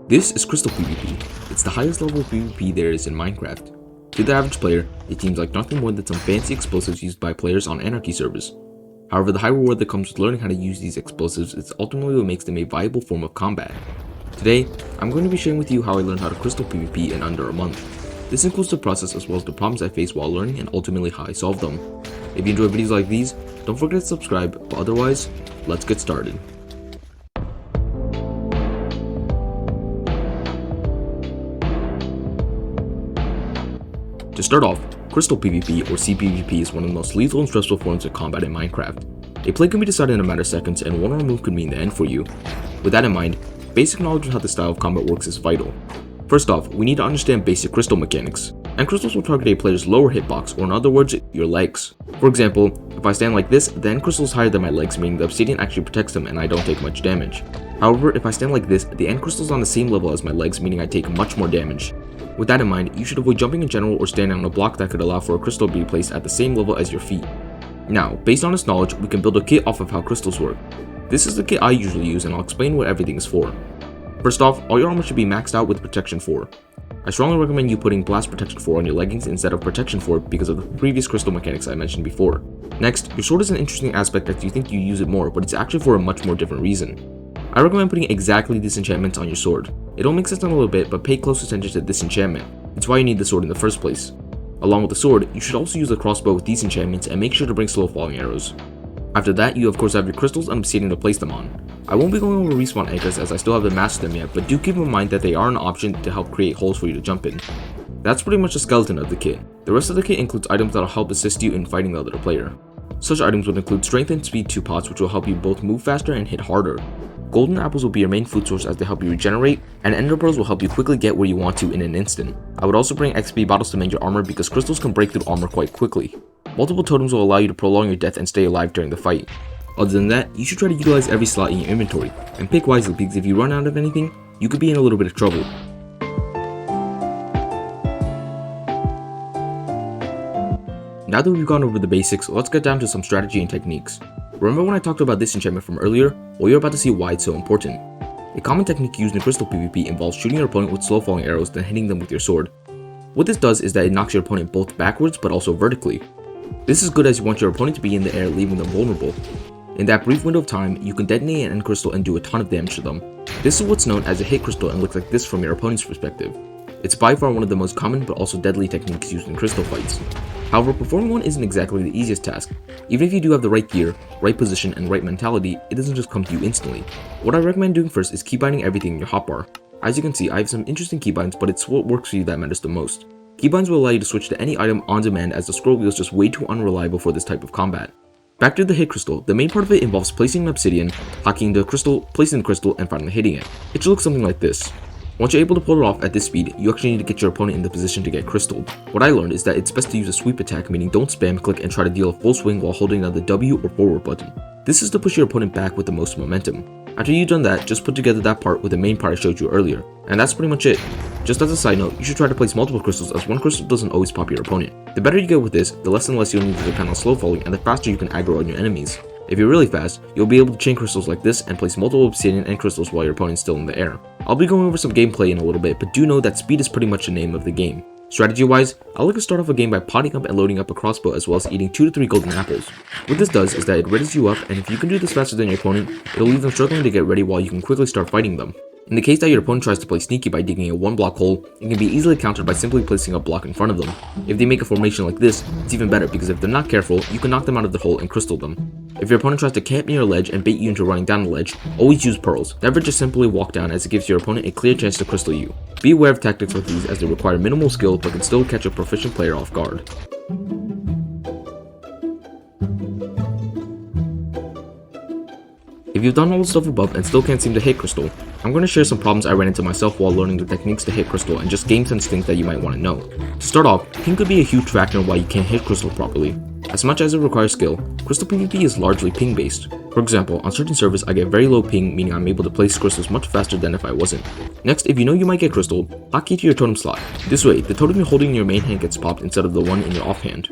This is Crystalpvp. It's the highest level of PvP there is in Minecraft. To the average player, it seems like nothing more than some fancy explosives used by players on anarchy servers. However, the high reward that comes with learning how to use these explosives is ultimately what makes them a viable form of combat. Today, I'm going to be sharing with you how I learned how to Crystalpvp in under a month. This includes the process as well as the problems I faced while learning and ultimately how I solved them. If you enjoy videos like these, don't forget to subscribe, but otherwise, let's get started. To start off, Crystalpvp or Cpvp is one of the most lethal and stressful forms of combat in Minecraft. A play can be decided in a matter of seconds, and one wrong move could mean the end for you. With that in mind, basic knowledge of how this style of combat works is vital. First off, we need to understand basic crystal mechanics, and crystals will target a player's lower hitbox, or in other words, your legs. For example, if I stand like this, the end crystal is higher than my legs, meaning the obsidian actually protects them and I don't take much damage. However, if I stand like this, the end crystal is on the same level as my legs, meaning I take much more damage. With that in mind, you should avoid jumping in general or standing on a block that could allow for a crystal to be placed at the same level as your feet. Now, based on this knowledge, we can build a kit off of how crystals work. This is the kit I usually use, and I'll explain what everything is for. First off, all your armor should be maxed out with Protection 4. I strongly recommend you putting Blast Protection 4 on your leggings instead of Protection 4 because of the previous crystal mechanics I mentioned before. Next, your sword is an interesting aspect as you think you use it more, but it's actually for a much more different reason. I recommend putting exactly these enchantments on your sword. It'll make sense in a little bit, but pay close attention to this enchantment. It's why you need the sword in the first place. Along with the sword, you should also use a crossbow with these enchantments and make sure to bring slow falling arrows. After that, you of course have your crystals and obsidian to place them on. I won't be going over respawn anchors as I still haven't mastered them yet, but do keep in mind that they are an option to help create holes for you to jump in. That's pretty much the skeleton of the kit. The rest of the kit includes items that will help assist you in fighting the other player. Such items would include strength and speed 2 pots, which will help you both move faster and hit harder. Golden apples will be your main food source as they help you regenerate, and ender pearls will help you quickly get where you want to in an instant. I would also bring XP bottles to mend your armor because crystals can break through armor quite quickly. Multiple totems will allow you to prolong your death and stay alive during the fight. Other than that, you should try to utilize every slot in your inventory, and pick wisely because if you run out of anything, you could be in a little bit of trouble. Now that we've gone over the basics, let's get down to some strategy and techniques. Remember when I talked about this enchantment from earlier? Well, you're about to see why it's so important. A common technique used in Crystalpvp involves shooting your opponent with slow falling arrows then hitting them with your sword. What this does is that it knocks your opponent both backwards but also vertically. This is good as you want your opponent to be in the air, leaving them vulnerable. In that brief window of time, you can detonate an end crystal and do a ton of damage to them. This is what's known as a hit crystal and looks like this from your opponent's perspective. It's by far one of the most common but also deadly techniques used in crystal fights. However, performing one isn't exactly the easiest task. Even if you do have the right gear, right position, and right mentality, it doesn't just come to you instantly. What I recommend doing first is keybinding everything in your hotbar. As you can see, I have some interesting keybinds, but it's what works for you that matters the most. Keybinds will allow you to switch to any item on demand as the scroll wheel is just way too unreliable for this type of combat. Back to the hit crystal, the main part of it involves placing an obsidian, hacking the crystal, placing the crystal, and finally hitting it. It should look something like this. Once you're able to pull it off at this speed, you actually need to get your opponent in the position to get crystalled. What I learned is that it's best to use a sweep attack, meaning don't spam click and try to deal a full swing while holding down the W or forward button. This is to push your opponent back with the most momentum. After you've done that, just put together that part with the main part I showed you earlier. And that's pretty much it. Just as a side note, you should try to place multiple crystals as one crystal doesn't always pop your opponent. The better you get with this, the less and less you'll need to depend on slow falling and the faster you can aggro on your enemies. If you're really fast, you'll be able to chain crystals like this and place multiple obsidian and crystals while your opponent's still in the air. I'll be going over some gameplay in a little bit, but do know that speed is pretty much the name of the game. Strategy wise, I like to start off a game by potting up and loading up a crossbow as well as eating 2 to 3 golden apples. What this does is that it readies you up, and if you can do this faster than your opponent, it'll leave them struggling to get ready while you can quickly start fighting them. In the case that your opponent tries to play sneaky by digging a 1-block hole, it can be easily countered by simply placing a block in front of them. If they make a formation like this, it's even better because if they're not careful, you can knock them out of the hole and crystal them. If your opponent tries to camp near a ledge and bait you into running down the ledge, always use pearls. Never just simply walk down as it gives your opponent a clear chance to crystal you. Be aware of tactics like these as they require minimal skill but can still catch a proficient player off guard. If you've done all the stuff above and still can't seem to hit crystal, I'm going to share some problems I ran into myself while learning the techniques to hit crystal and just game sense things that you might want to know. To start off, ping could be a huge factor in why you can't hit crystal properly. As much as it requires skill, Crystalpvp is largely ping based. For example, on certain servers I get very low ping, meaning I'm able to place crystals much faster than if I wasn't. Next, if you know you might get crystal, hotkey to your totem slot. This way, the totem you're holding in your main hand gets popped instead of the one in your offhand.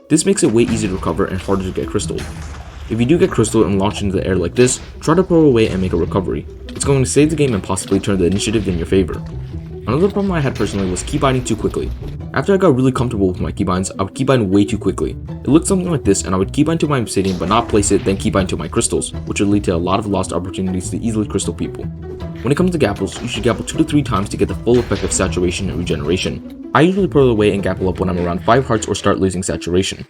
This makes it way easier to recover and harder to get crystalled. If you do get crystal and launch into the air like this, try to pearl away and make a recovery. It's going to save the game and possibly turn the initiative in your favor. Another problem I had personally was keybinding too quickly. After I got really comfortable with my keybinds, I would keybind way too quickly. It looked something like this, and I would keybind to my obsidian but not place it, then keybind to my crystals, which would lead to a lot of lost opportunities to easily crystal people. When it comes to gapples, you should gapple 2 to 3 times to get the full effect of saturation and regeneration. I usually pearl away and gapple up when I'm around 5 hearts or start losing saturation.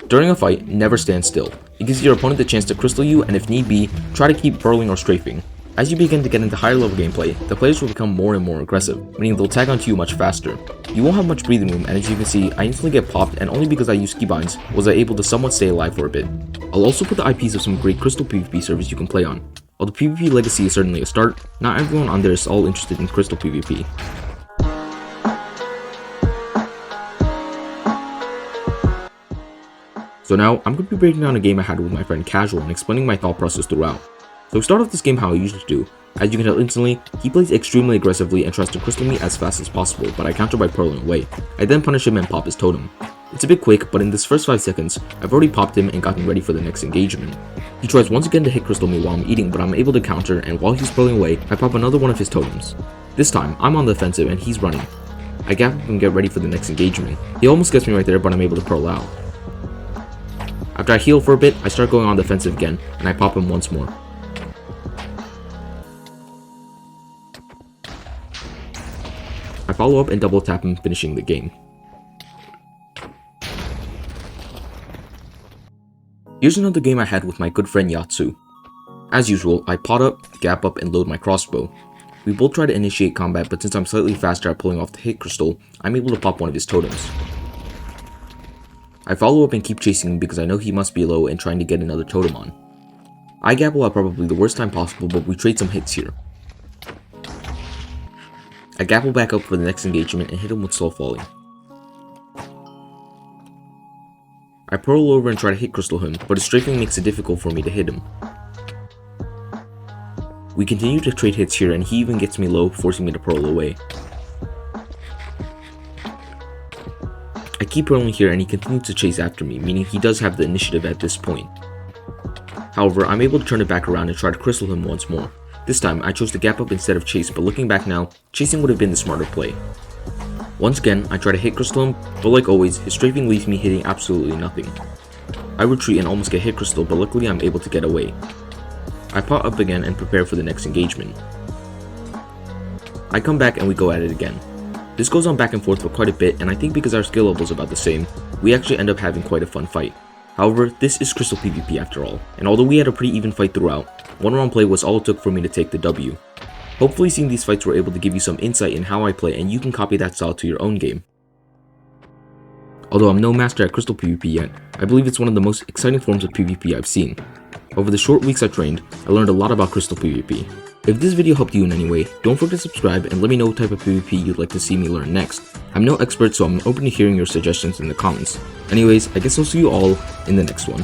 During a fight, never stand still. It gives your opponent the chance to crystal you, and if need be, try to keep pearling or strafing. As you begin to get into higher level gameplay, the players will become more and more aggressive, meaning they'll tag onto you much faster. You won't have much breathing room, and as you can see, I instantly get popped, and only because I use keybinds was I able to somewhat stay alive for a bit. I'll also put the IPs of some great Crystalpvp servers you can play on. While the PvP legacy is certainly a start, not everyone on there is all interested in Crystalpvp. So now, I'm going to be breaking down a game I had with my friend Casual and explaining my thought process throughout. So we start off this game how I usually do. As you can tell instantly, he plays extremely aggressively and tries to crystal me as fast as possible, but I counter by pearling away. I then punish him and pop his totem. It's a bit quick, but in this first 5 seconds, I've already popped him and gotten ready for the next engagement. He tries once again to hit crystal me while I'm eating, but I'm able to counter, and while he's pearling away, I pop another one of his totems. This time, I'm on the offensive and he's running. I gap up and get ready for the next engagement. He almost gets me right there, but I'm able to pearl out. After I heal for a bit, I start going on the offensive again, and I pop him once more. I follow up and double tap him, finishing the game. Here's another game I had with my good friend Yatsu. As usual, I pot up, gap up, and load my crossbow. We both try to initiate combat, but since I'm slightly faster at pulling off the hit crystal, I'm able to pop one of his totems. I follow up and keep chasing him because I know he must be low and trying to get another totem on. I gapple at probably the worst time possible, but we trade some hits here. I gapple back up for the next engagement and hit him with slow falling. I pearl over and try to hit crystal him, but his strafing makes it difficult for me to hit him. We continue to trade hits here and he even gets me low, forcing me to pearl away. I keep pearling here and he continues to chase after me, meaning he does have the initiative at this point. However, I'm able to turn it back around and try to crystal him once more. This time, I chose to gap up instead of chase, but looking back now, chasing would have been the smarter play. Once again, I try to hit crystal him, but like always, his strafing leaves me hitting absolutely nothing. I retreat and almost get hit crystal, but luckily I'm able to get away. I pot up again and prepare for the next engagement. I come back and we go at it again. This goes on back and forth for quite a bit, and I think because our skill level is about the same, we actually end up having quite a fun fight. However, this is Crystalpvp after all, and although we had a pretty even fight throughout, one round play was all it took for me to take the W. Hopefully seeing these fights were able to give you some insight in how I play and you can copy that style to your own game. Although I'm no master at Crystalpvp yet, I believe it's one of the most exciting forms of PvP I've seen. Over the short weeks I trained, I learned a lot about Crystalpvp. If this video helped you in any way, don't forget to subscribe and let me know what type of PvP you'd like to see me learn next. I'm no expert, so I'm open to hearing your suggestions in the comments. Anyways, I guess I'll see you all in the next one.